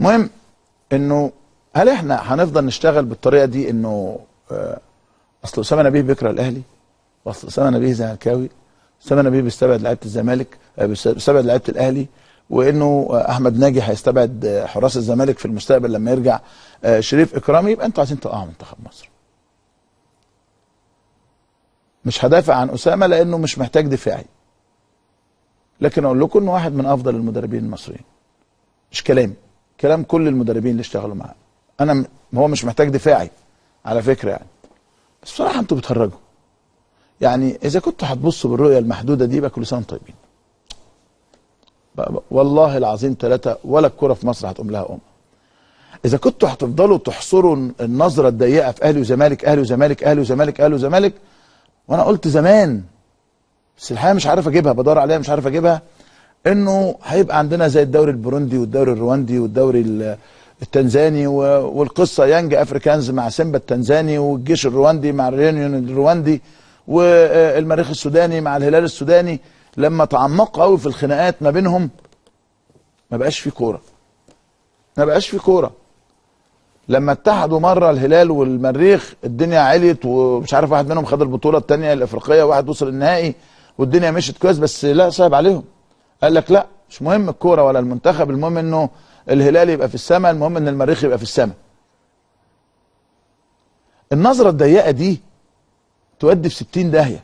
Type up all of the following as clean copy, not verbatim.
المهم انه هل احنا هنفضل نشتغل بالطريقه دي انه اصل اسامه نبيه بيكره الاهلي، واصل اسامه نبيه زملكاوي، اسامه نبيه بيستبعد لعيبه الزمالك، بيستبعد لعيبه الاهلي، وانه احمد ناجي هيستبعد حراس الزمالك في المستقبل لما يرجع شريف اكرامي، يبقى انتوا عايزين توقعوا منتخب مصر. مش هدافع عن اسامه لانه مش محتاج دفاعي، لكن اقول لكم انه واحد من افضل المدربين المصريين. مش كلام كل المدربين اللي اشتغلوا معاه. هو مش محتاج دفاعي على فكره يعني. بس بصراحه انتوا بتهرجوا. يعني اذا كنتوا هتبصوا بالرؤيه المحدوده دي يبقى كل سنه وانتم طيبين. والله العظيم ثلاثه ولا الكره في مصر هتقوم لها اذا كنتوا هتفضلوا تحصروا النظره الضيقه في اهلي وزمالك اهلي وزمالك اهلي وزمالك اهلي وزمالك، وانا قلت زمان بس الحقيقه مش عارف اجيبها، بدور عليها مش عارف اجيبها، انه هيبقى عندنا زي الدوري البوروندي والدوري الرواندي والدوري التنزاني والقصه يانج افريكانز مع سيمبا التنزاني والجيش الرواندي مع الريونيون الرواندي والمريخ السوداني مع الهلال السوداني. لما تعمقوا قوي في الخناقات ما بينهم ما بقاش في كوره. ما بقاش في كوره. لما اتحدوا مره الهلال والمريخ الدنيا عليت، ومش عارف واحد منهم خد البطوله الثانيه الافريقيه وواحد وصل النهائي والدنيا مشيت كويس، بس لا صعب عليهم. قال لك لا مش مهم الكوره ولا المنتخب، المهم انه الهلال يبقى في السماء، المهم ان المريخ يبقى في السماء. النظره الضيقه دي تودي في 60 داهيه.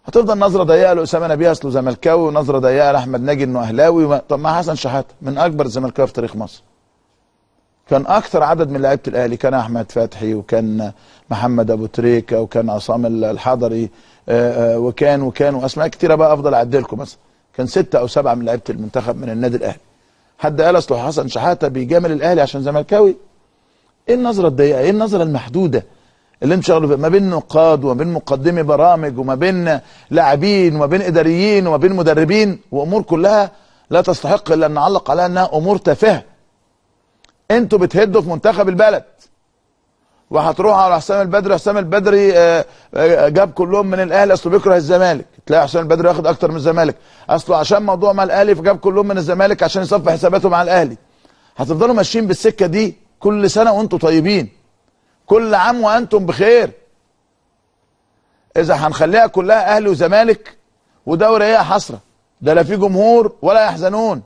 هتفضل نظره ضيقه لاسامه نبيه اصله زملكاوي، ونظره ضيقه لاحمد ناجي انه اهلاوي. طب ما حسن شحاته من اكبر الزملكاويه في تاريخ مصر. كان اكثر عدد من لعيبه الاهلي، كان احمد فتحي وكان محمد ابو تريكه وكان عصام الحضري وكان واسماء كثيره بقى افضل اعدي لكم مثلا. كان 6 أو 7 من لعيبه المنتخب من النادي الاهلي. حد قال اصله حسن شحاته بيجامل الاهلي عشان زملكاوي؟ ايه النظره الضيقه؟ ايه النظره المحدوده اللي انتم شغالين ما بين نقاد وما بين مقدمي برامج وما بين لاعبين وما بين اداريين وما بين مدربين، وامور كلها لا تستحق الا ان نعلق عليها انها امور تافهه. انتوا بتهدوا في منتخب البلد، وهتروحوا على حسام البدري. حسام البدري جاب كلهم من الاهلي اصله بيكره الزمالك، تلاقي حسام البدري ياخد اكتر من الزمالك، اصله عشان موضوع مع الاهلي فجاب كلهم من الزمالك عشان يصفي حساباته مع الاهلي. هتفضلوا ماشيين بالسكه دي كل سنه وانتم طيبين، كل عام وانتم بخير. اذا هنخليها كلها اهلي وزمالك ودوري ايه حسره، ده لا في جمهور ولا يحزنون،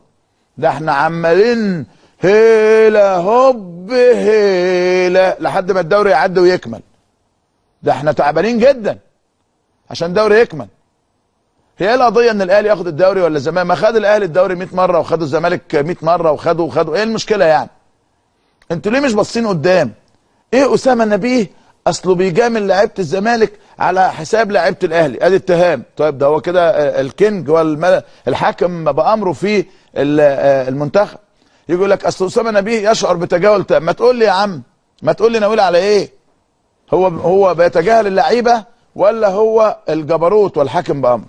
ده احنا عمالين هيلا هوب هيلا لحد ما الدوري يعدي ويكمل. ده احنا تعبانين جدا عشان الدوري يكمل. هي ايه القضيه ان الاهلي ياخد الدوري ولا الزمالك؟ ما خد الاهلي الدوري 100 مره وخدوا الزمالك 100 مره وخدوا ايه المشكله يعني؟ انتوا ليه مش باصين قدام؟ ايه اسامه نبيه اصله بيجامل لعيبه الزمالك على حساب لعيبه الاهلي، ادي اتهام. طيب ده هو كده الكينج والحاكم بامره في المنتخب. يقول لك اصل اسامه نبيه يشعر بتجاهل تام. ما تقول لي يا عم، ما تقول لي ناوي على ايه؟ هو بيتجاهل اللعيبه ولا هو الجبروت والحاكم بامره؟